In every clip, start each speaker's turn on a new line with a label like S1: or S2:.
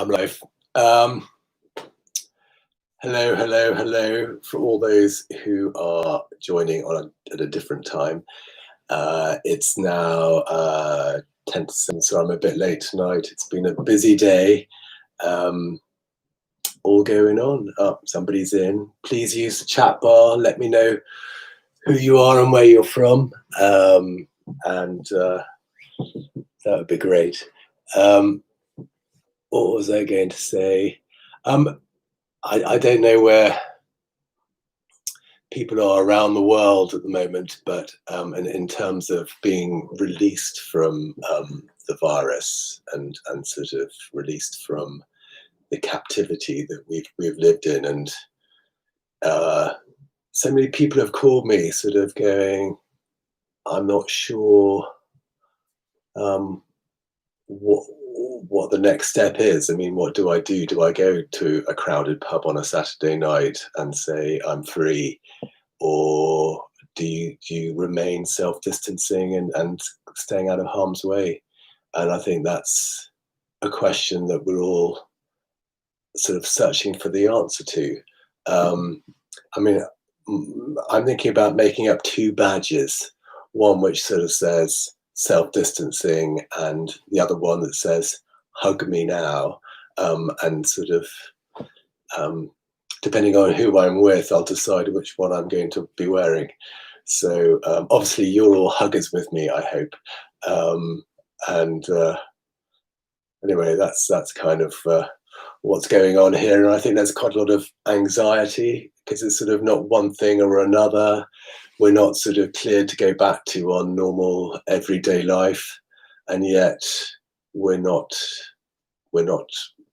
S1: I'm live. Um, hello for all those who are joining at a different time. It's now 10 to 7, so I'm a bit late tonight. It's been a busy day. All going on. Oh, somebody's in. Please use the chat bar. Let me know who you are and where you're from. And that would be great. What was I going to say? I don't know where people are around the world at the moment, but in terms of being released from the virus and sort of released from the captivity that we've lived in, and so many people have called me, sort of going, "I'm not sure what the next step is. I mean, what do I do? Do I go to a crowded pub on a Saturday night and say I'm free, or do you remain self-distancing and staying out of harm's way?" And I think that's a question that we're all sort of searching for the answer to. I mean, I'm thinking about making up two badges, one which sort of says self-distancing and the other one that says hug me now, and sort of depending on who I'm with, I'll decide which one I'm going to be wearing. So obviously you're all huggers with me, I hope. And anyway, that's kind of what's going on here. And I think there's quite a lot of anxiety because it's sort of not one thing or another. We're not sort of cleared to go back to our normal everyday life, and yet we're not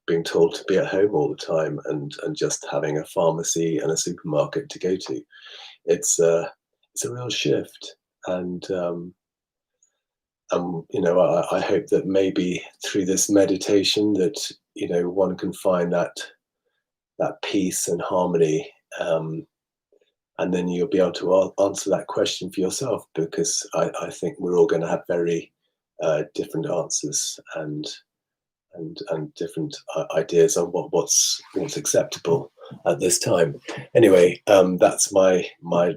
S1: being told to be at home all the time and just having a pharmacy and a supermarket to go to. It's a real shift, and you know, I hope that maybe through this meditation that, you know, one can find that peace and harmony, and then you'll be able to answer that question for yourself, because I think we're all going to have very different answers and different ideas on what's acceptable at this time. Anyway, that's my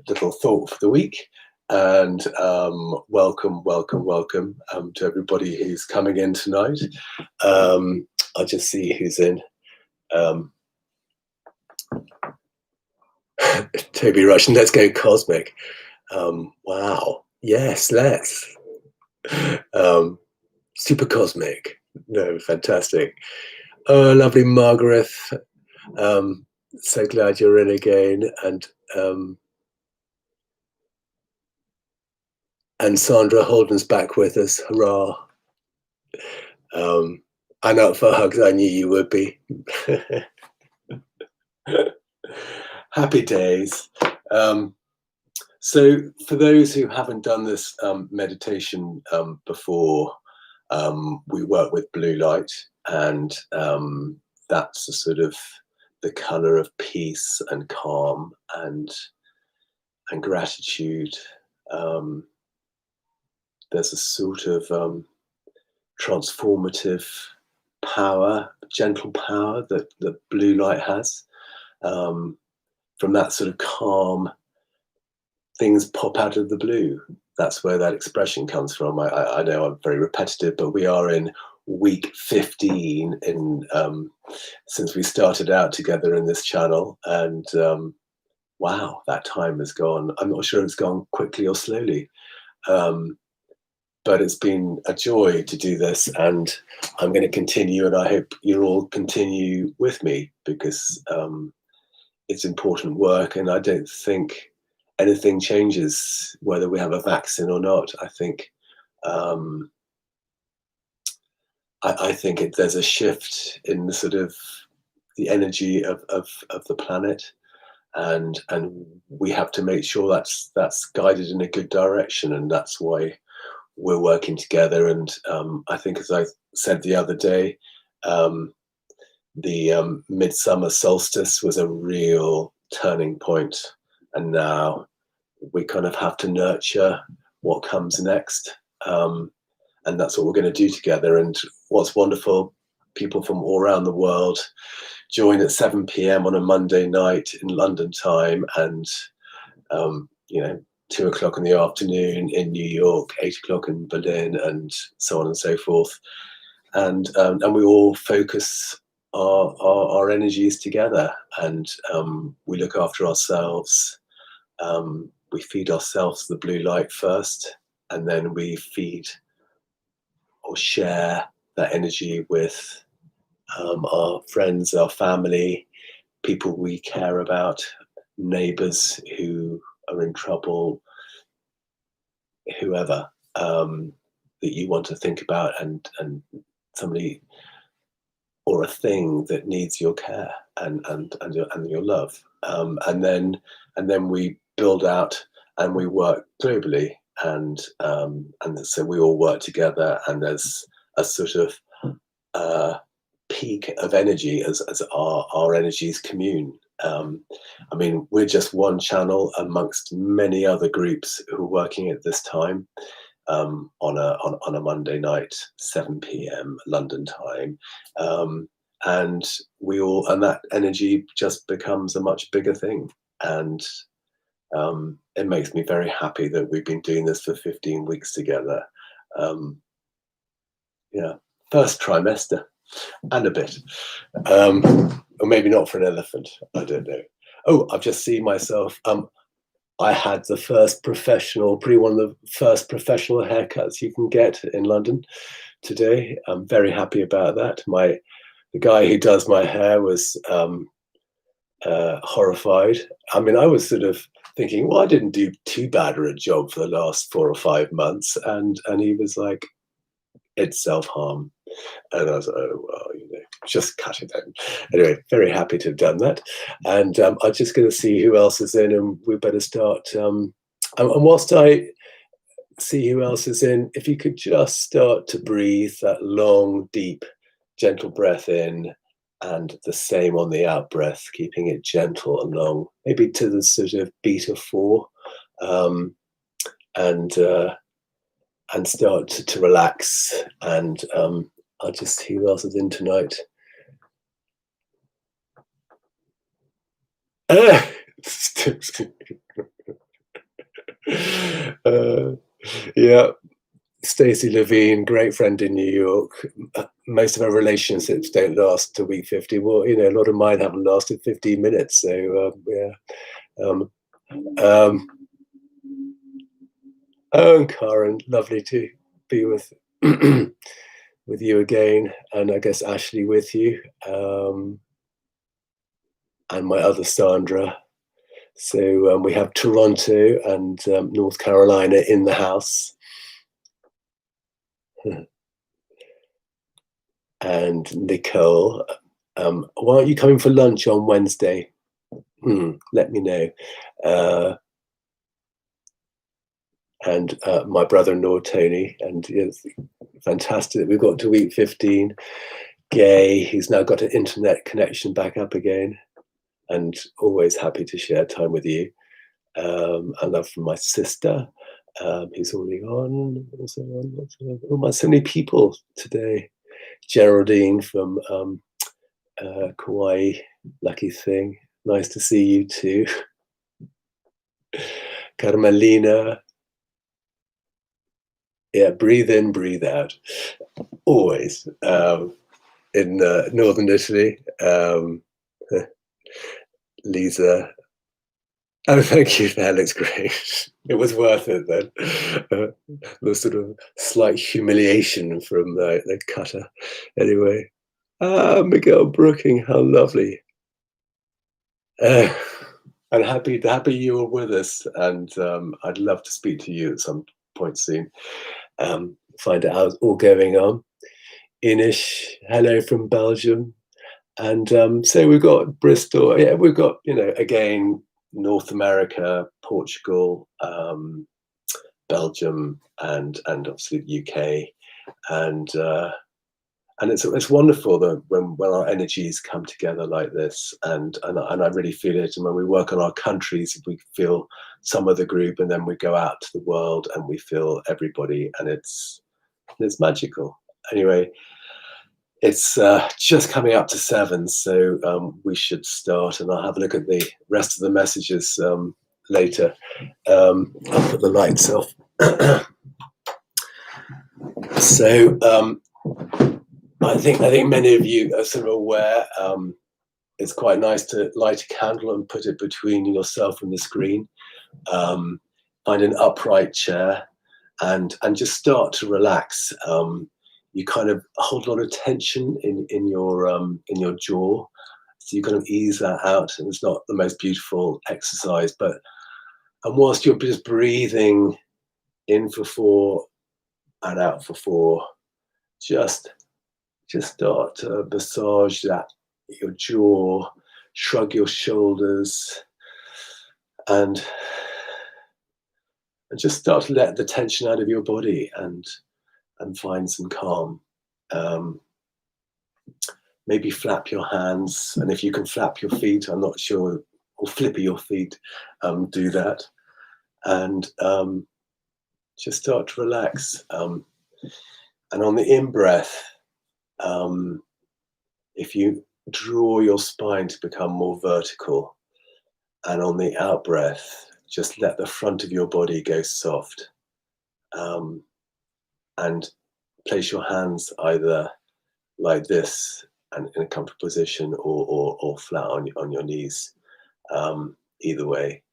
S1: little thought for the week. And welcome to everybody who's coming in tonight. I'll just see who's in. Toby Russian, let's go cosmic. Wow, yes, let's. Super cosmic. No, fantastic. Oh, lovely Margaret. So glad you're in again. And Sandra Holden's back with us. Hurrah. I'm up for hugs. I knew you would be. Happy days. So for those who haven't done this meditation before, we work with blue light, and that's a sort of the color of peace and calm and gratitude. There's a sort of transformative power, gentle power that the blue light has. From that sort of calm, things pop out of the blue. That's where that expression comes from. I know I'm very repetitive, but we are in week 15 since we started out together in this channel, and wow, that time has gone. I'm not sure it's gone quickly or slowly, but it's been a joy to do this, and I'm going to continue, and I hope you'll all continue with me, because it's important work, and I don't think anything changes whether we have a vaccine or not. I think I think there's a shift in the sort of the energy of the planet, and we have to make sure that's guided in a good direction, and that's why we're working together. And I think, as I said the other day, the midsummer solstice was a real turning point, and now we kind of have to nurture what comes next, and that's what we're going to do together. And what's wonderful, people from all around the world join at 7 p.m. on a Monday night in London time, and 2 o'clock in the afternoon in New York, 8 o'clock in Berlin, and so on and so forth. And we all focus our energies together, and we look after ourselves. We feed ourselves the blue light first, and then we feed or share that energy with our friends, our family, people we care about, neighbors who are in trouble, whoever that you want to think about, and somebody or a thing that needs your care and your love, and then we build out and we work globally, and so we all work together, and there's a sort of peak of energy as our energies commune. I mean, we're just one channel amongst many other groups who are working at this time, on a Monday night, 7 p.m. London time, and that energy just becomes a much bigger thing, and it makes me very happy that we've been doing this for 15 weeks together. Yeah, first trimester and a bit, or maybe not for an elephant. I don't know. Oh, I've just seen myself. I had the first professional, probably one of the first professional haircuts you can get in London today. I'm very happy about that. The guy who does my hair was horrified. I mean, I was sort of thinking, well, I didn't do too bad a job for the last 4 or 5 months, and he was like, it's self-harm. And I was like, oh, well, just cut it out. Anyway, very happy to have done that. And I'm just going to see who else is in, and we better start. And whilst I see who else is in, if you could just start to breathe that long, deep, gentle breath in, and the same on the out breath, keeping it gentle and long, maybe to the sort of beat of 4, and start to relax. And I'll just see who else is in tonight. Yeah, Stacey Levine, great friend in New York. Most of our relationships don't last to week 50. Well, a lot of mine haven't lasted 15 minutes. So yeah. And Karen, lovely to be with with you again, and I guess Ashley with you, and my other Sandra. So we have Toronto and North Carolina in the house. And Nicole, why aren't you coming for lunch on Wednesday? Let me know. And my brother-in-law Tony, and it's fantastic. We've got to week 15. Gay, he's now got an internet connection back up again, and always happy to share time with you. I love from my sister, who's already on. Also on. Oh, so many people today. Geraldine from Kauai, lucky thing. Nice to see you too. Carmelina. Yeah, breathe in, breathe out. Always. In northern Italy. Lisa. Oh, thank you. That looks great. It was worth it then. The sort of slight humiliation from the cutter. Anyway. Miguel Brooking, how lovely. And happy you were with us, and I'd love to speak to you at some point soon. Find out how it's all going on. Inish, hello from Belgium. And so we've got Bristol. Yeah, we've got, again, North America, Portugal, Belgium, and obviously the UK. And it's wonderful that when our energies come together like this, and I really feel it. And when we work on our countries, we feel some of the group, and then we go out to the world and we feel everybody, and it's magical. Anyway, It's just coming up to 7, so we should start, and I'll have a look at the rest of the messages later. I'll put the lights off. So I think many of you are sort of aware. It's quite nice to light a candle and put it between yourself and the screen. Find an upright chair and just start to relax. You kind of hold a lot of tension in your jaw, so you kind of ease that out. And it's not the most beautiful exercise, but and whilst you're just breathing in for 4 and out for 4, just start to massage that your jaw, shrug your shoulders, and just start to let the tension out of your body and find some calm. Um, Maybe flap your hands, and if you can flap your feet, I'm not sure, or flipper your feet, do that, and just start to relax. And on the in breath, if you draw your spine to become more vertical, and on the out breath, just let the front of your body go soft, and place your hands either like this and in a comfortable position, or flat on your knees, either way.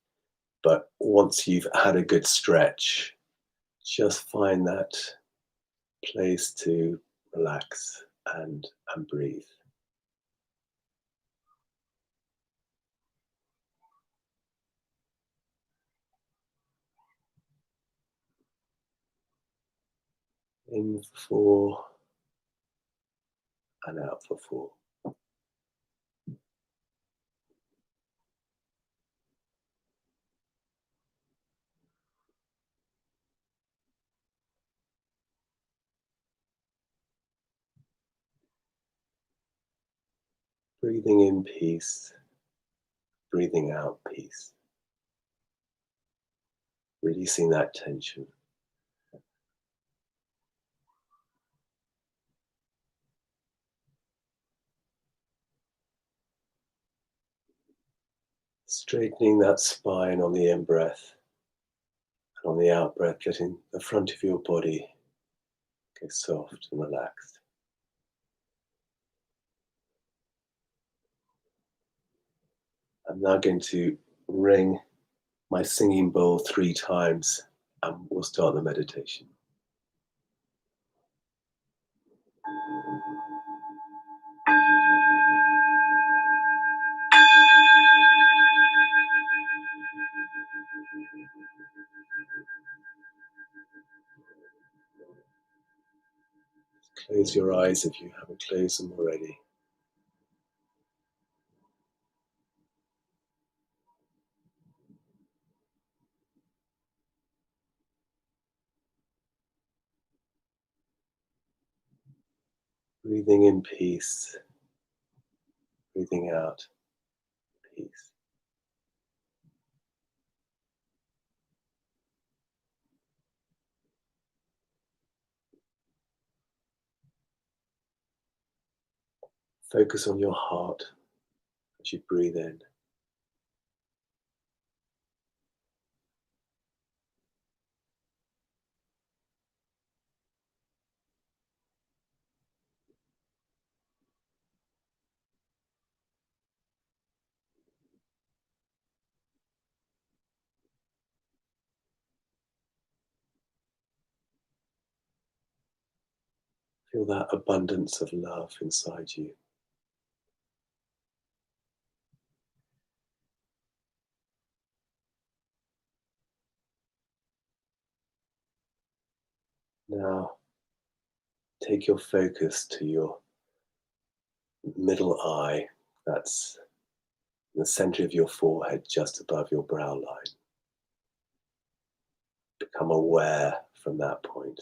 S1: But once you've had a good stretch, just find that place to relax and breathe. In for 4 and out for 4. Breathing in peace, breathing out peace. Releasing that tension. Straightening that spine on the in breath, and on the out breath, letting the front of your body get soft and relaxed. I'm now going to ring my singing bowl 3 times, and we'll start the meditation. Close your eyes if you haven't closed them already. Breathing in peace, breathing out peace. Focus on your heart as you breathe in. Feel that abundance of love inside you. Now, take your focus to your middle eye. That's in the center of your forehead, just above your brow line. Become aware from that point.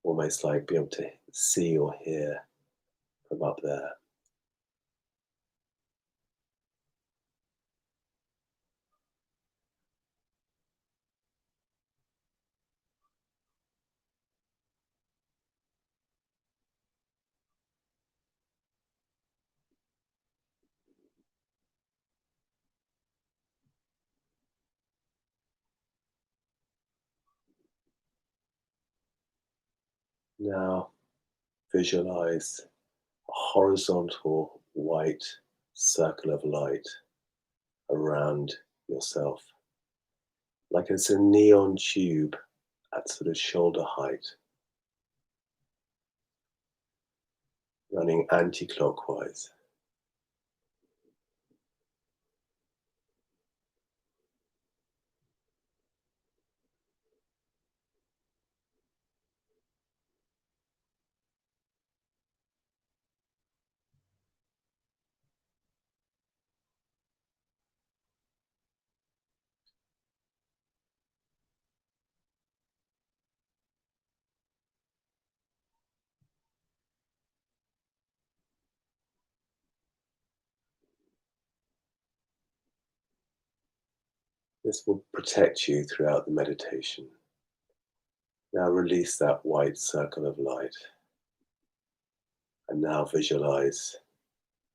S1: Almost like be able to see or hear from up there. Now visualize a horizontal white circle of light around yourself, like it's a neon tube at sort of shoulder height, running anti-clockwise. This will protect you throughout the meditation. Now release that white circle of light, and now visualize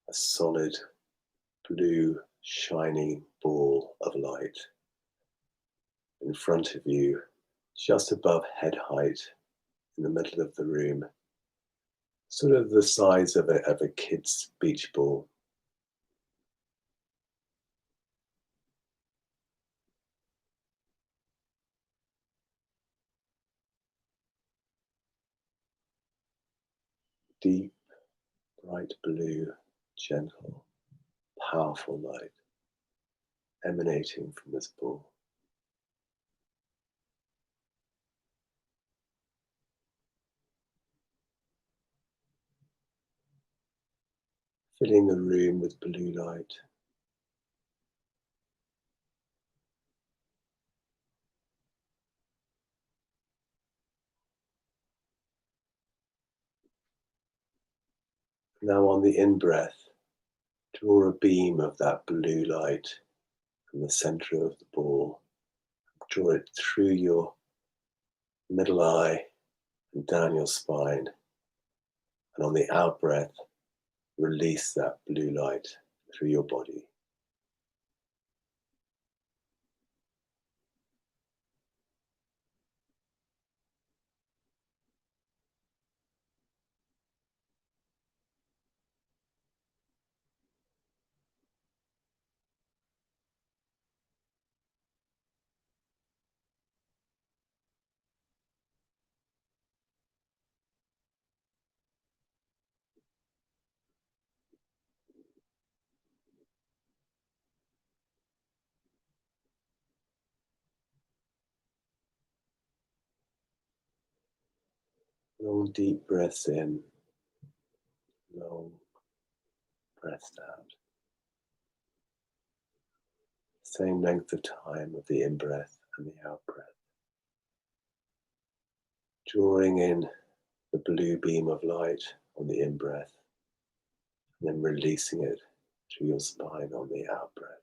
S1: a solid blue shining ball of light in front of you, just above head height in the middle of the room, sort of the size of a kid's beach ball. Deep, bright blue, gentle, powerful light emanating from this ball. Filling the room with blue light. Now on the in-breath, draw a beam of that blue light from the center of the ball. Draw it through your middle eye and down your spine. And on the out-breath, release that blue light through your body. Long deep breaths in, long breaths out. Same length of time of the in-breath and the out-breath. Drawing in the blue beam of light on the in-breath, and then releasing it through your spine on the out-breath.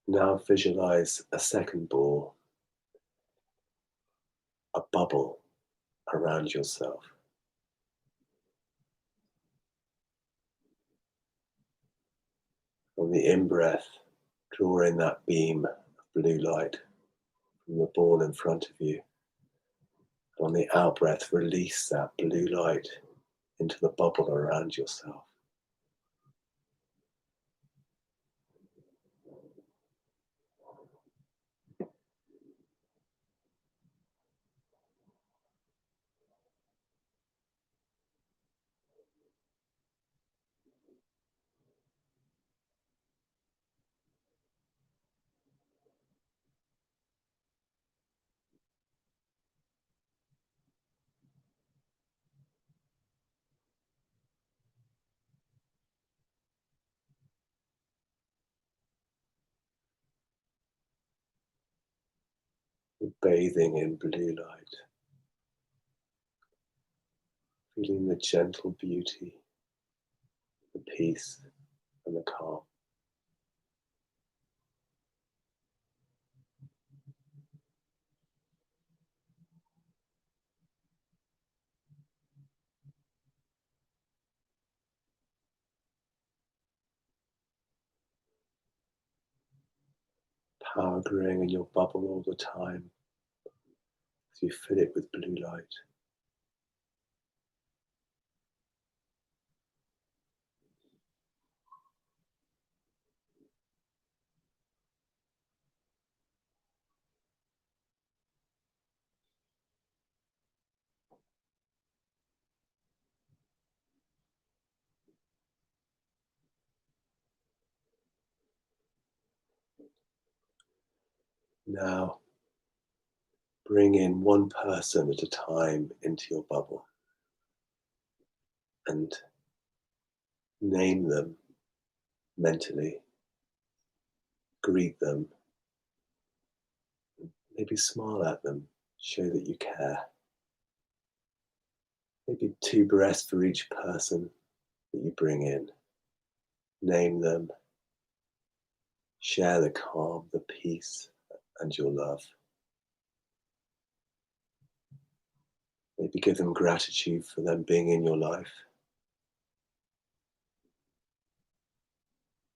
S1: Now visualize a second ball, a bubble around yourself. On the in-breath, draw in that beam of blue light from the ball in front of you. On the out-breath, release that blue light into the bubble around yourself. Bathing in blue light, feeling the gentle beauty, the peace, and the calm. power growing in your bubble all the time as you fill it with blue light. Now, bring in one person at a time into your bubble and name them mentally, greet them, maybe smile at them, show that you care. Maybe 2 breaths for each person that you bring in. Name them, share the calm, the peace, and your love. Maybe give them gratitude for them being in your life.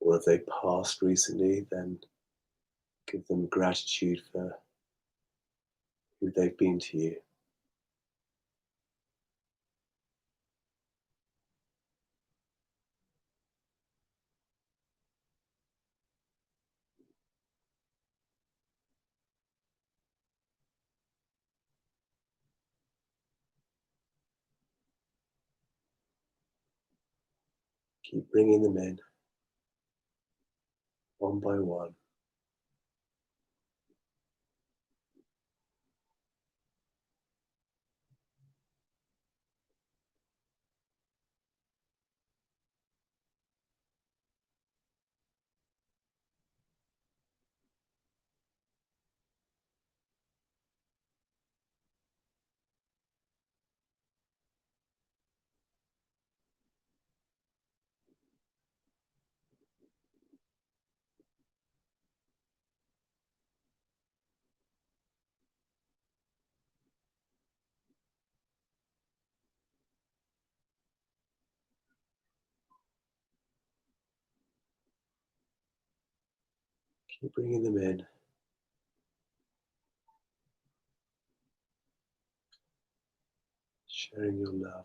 S1: Or if they passed recently, then give them gratitude for who they've been to you. Keep bringing them in one by one. Keep bringing them in. Sharing your love.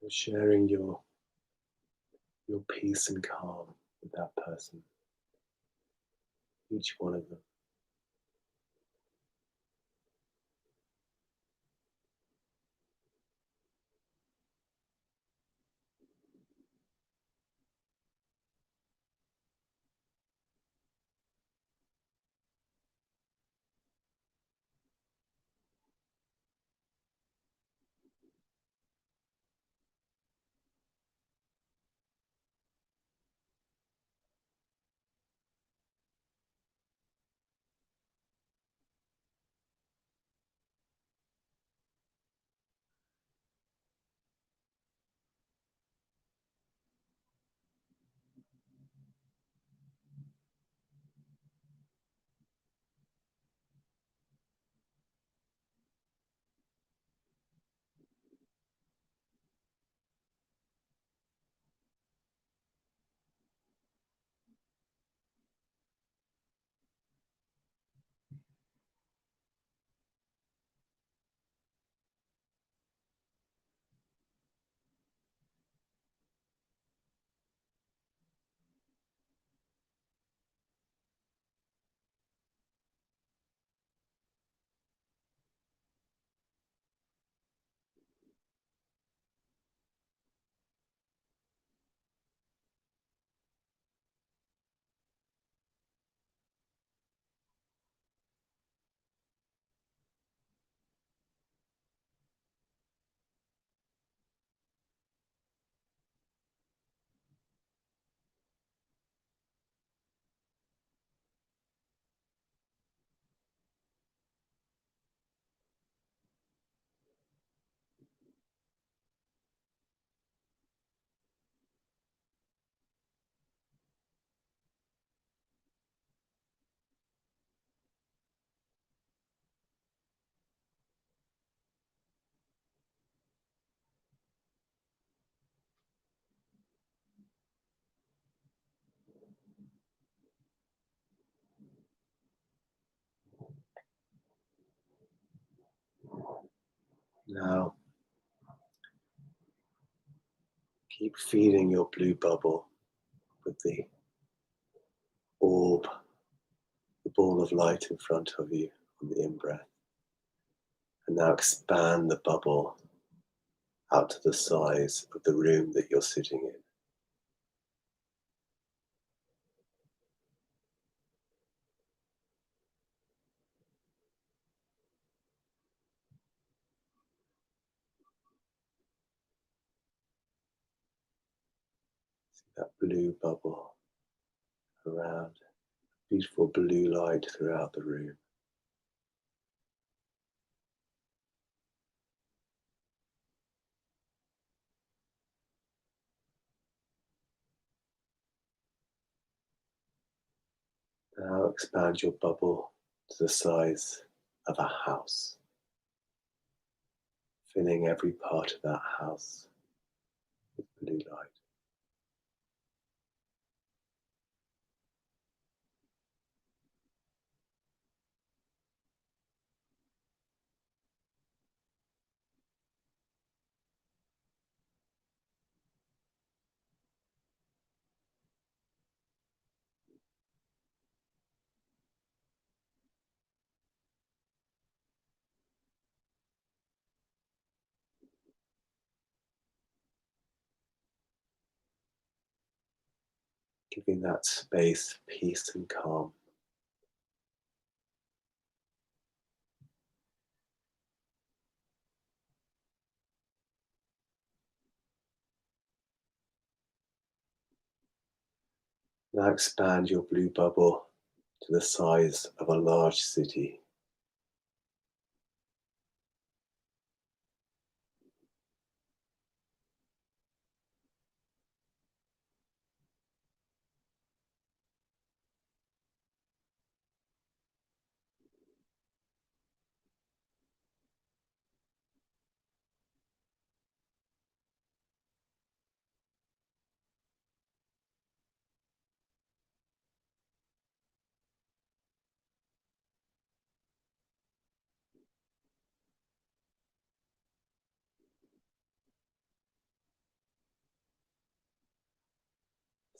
S1: You're sharing your peace and calm with that person, each one of them. Now, keep feeding your blue bubble with the orb, the ball of light in front of you on the in-breath. And now expand the bubble out to the size of the room that you're sitting in. See that blue bubble around, beautiful blue light throughout the room. Now expand your bubble to the size of a house, filling every part of that house with blue light. Giving that space peace and calm. Now expand your blue bubble to the size of a large city.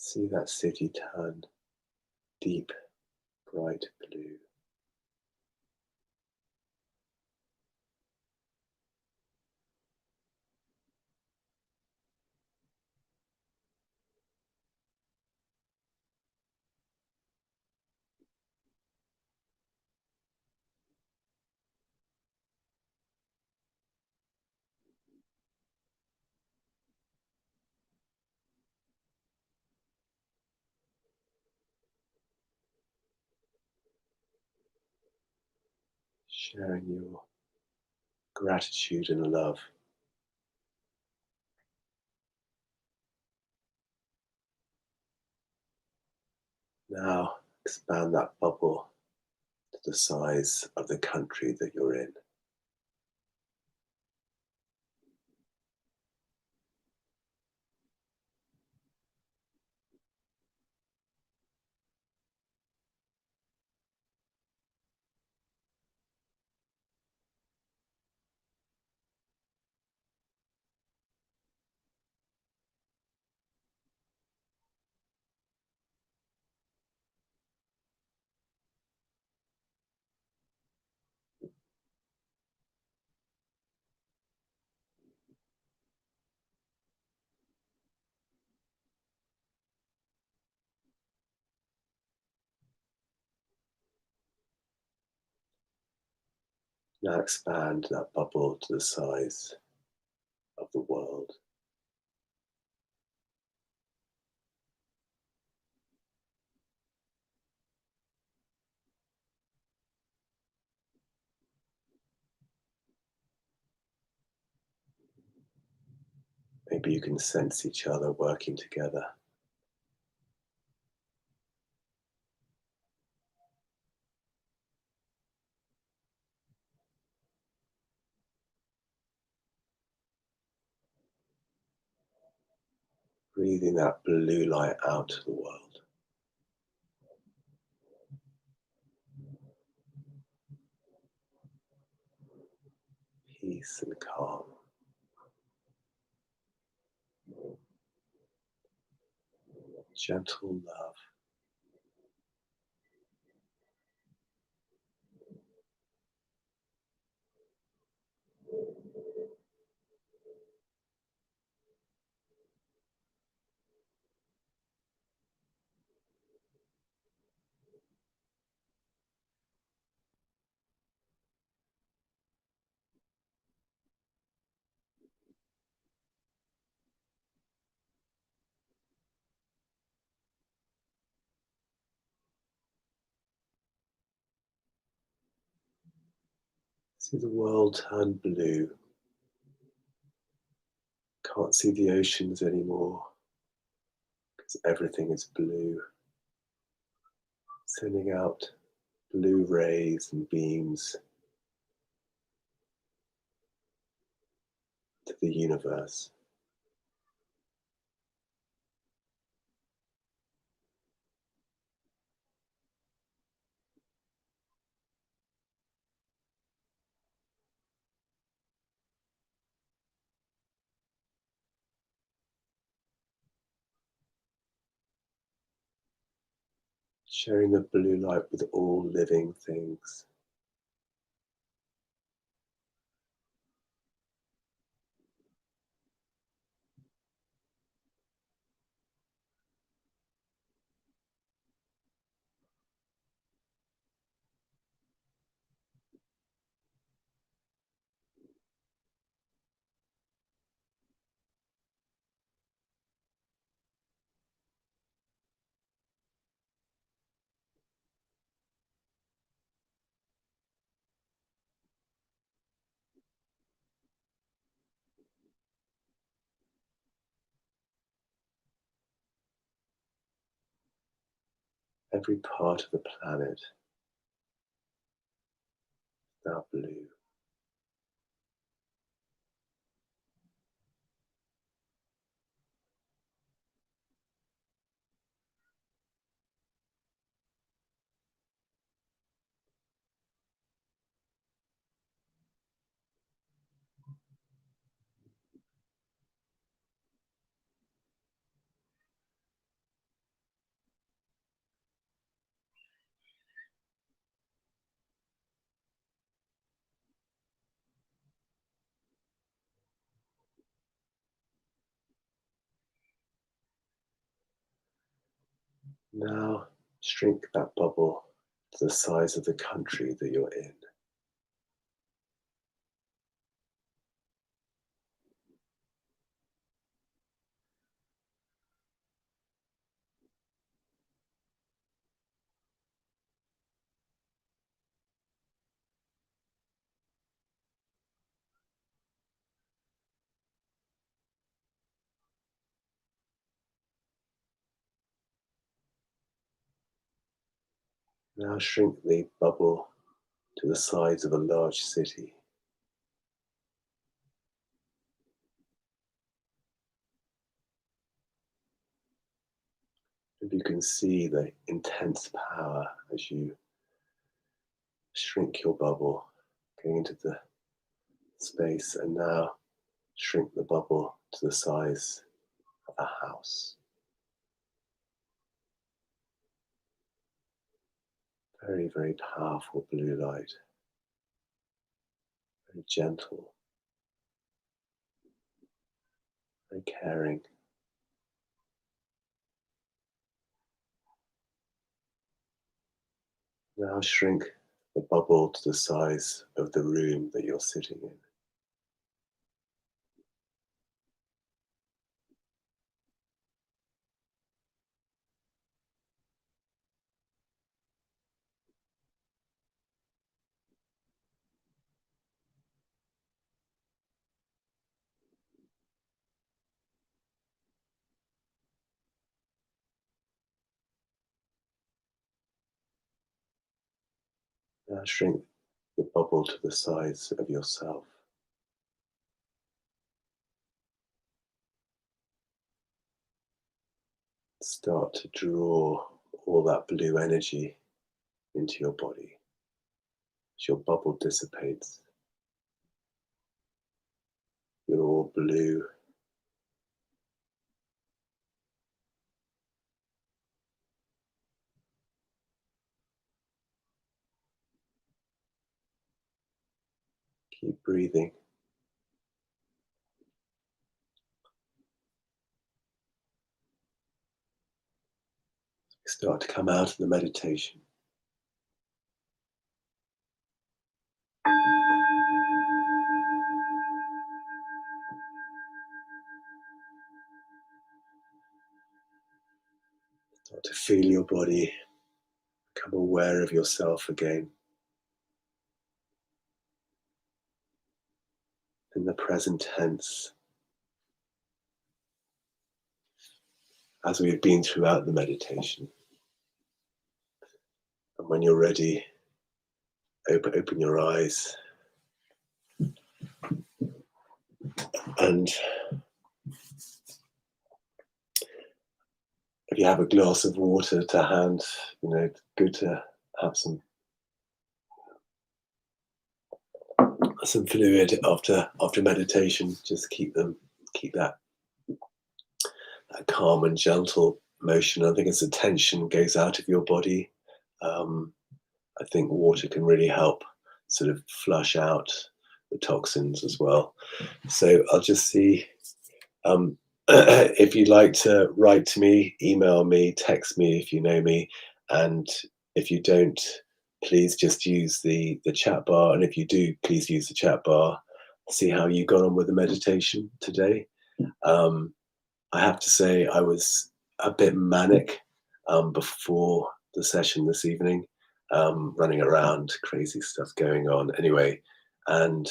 S1: See that city turn deep, bright blue. Sharing your gratitude and love. Now expand that bubble to the size of the country that you're in. Now expand that bubble to the size of the world. Maybe you can sense each other working together. Breathing that blue light out to the world. peace and calm. Gentle love. See the world turn blue. Can't see the oceans anymore because everything is blue, sending out blue rays and beams to the universe. Sharing the blue light with all living things. Every part of the planet is now blue. Now shrink that bubble to the size of the country that you're in. Now shrink the bubble to the size of a large city. And you can see the intense power as you shrink your bubble, going into the space, and now shrink the bubble to the size of a house. Very, very powerful blue light, very gentle, very caring. Now shrink the bubble to the size of the room that you're sitting in. Now shrink the bubble to the size of yourself. Start to draw all that blue energy into your body as your bubble dissipates. you're all blue. Keep breathing. Start to come out of the meditation. Start to feel your body, become aware of yourself again. In the present tense, as we've been throughout the meditation. And when you're ready, open your eyes. And if you have a glass of water to hand, it's good to have some fluid after meditation. Just keep that calm and gentle motion. I think as the tension goes out of your body, I think water can really help sort of flush out the toxins as well. So I'll just see if you'd like to write to me, email me, text me if you know me, and if you don't, please just use the chat bar, and if you do, please use the chat bar. See how you got on with the meditation today. I have to say I was a bit manic before the session this evening, running around, crazy stuff going on. Anyway, and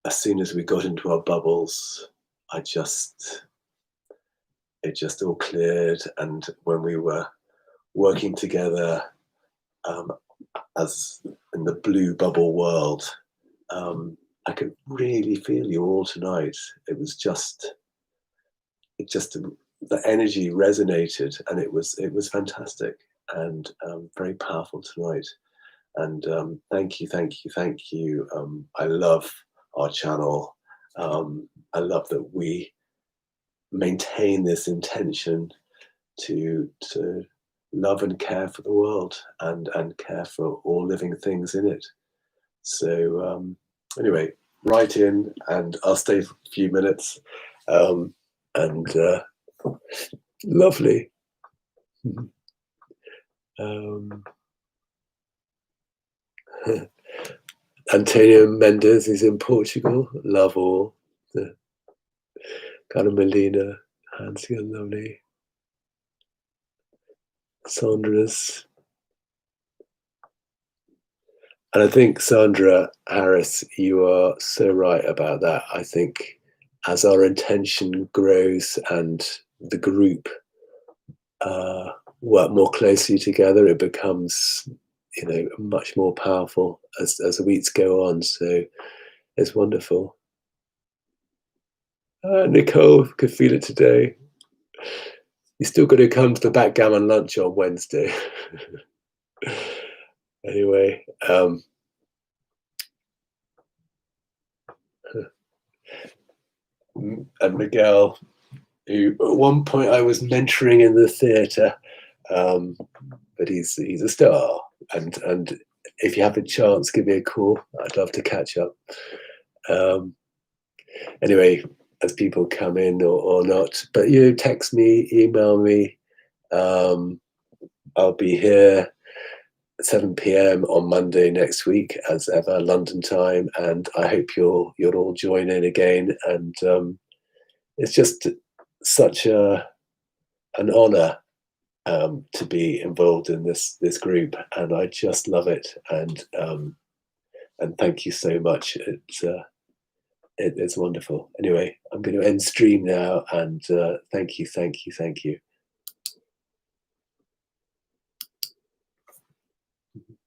S1: as soon as we got into our bubbles, it just all cleared. And when we were working together as in the blue bubble world, I could really feel you all tonight. It just the energy resonated, and it was fantastic and very powerful tonight. And thank you. I love our channel. I love that we maintain this intention to love and care for the world and care for all living things in it. So anyway, write in and I'll stay for a few minutes. And lovely. Antonio Mendes is in Portugal. Love all. Carla Melina, Hansi, lovely. Sandra's. And I think, Sandra Harris, you are so right about that. I think as our intention grows and the group work more closely together, it becomes, much more powerful as the weeks go on. So it's wonderful. Nicole could feel it today. You still got to come to the backgammon lunch on Wednesday. Anyway, and Miguel, who at one point I was mentoring in the theatre, but he's a star. And if you have a chance, give me a call. I'd love to catch up. Anyway, as people come in or not, but text me, email me. I'll be here 7 p.m. on Monday next week, as ever, London time, and I hope you'll all join in again. And it's just such an honor to be involved in this group, and I just love it. And thank you so much. It's wonderful. Anyway, I'm going to end stream now, and thank you.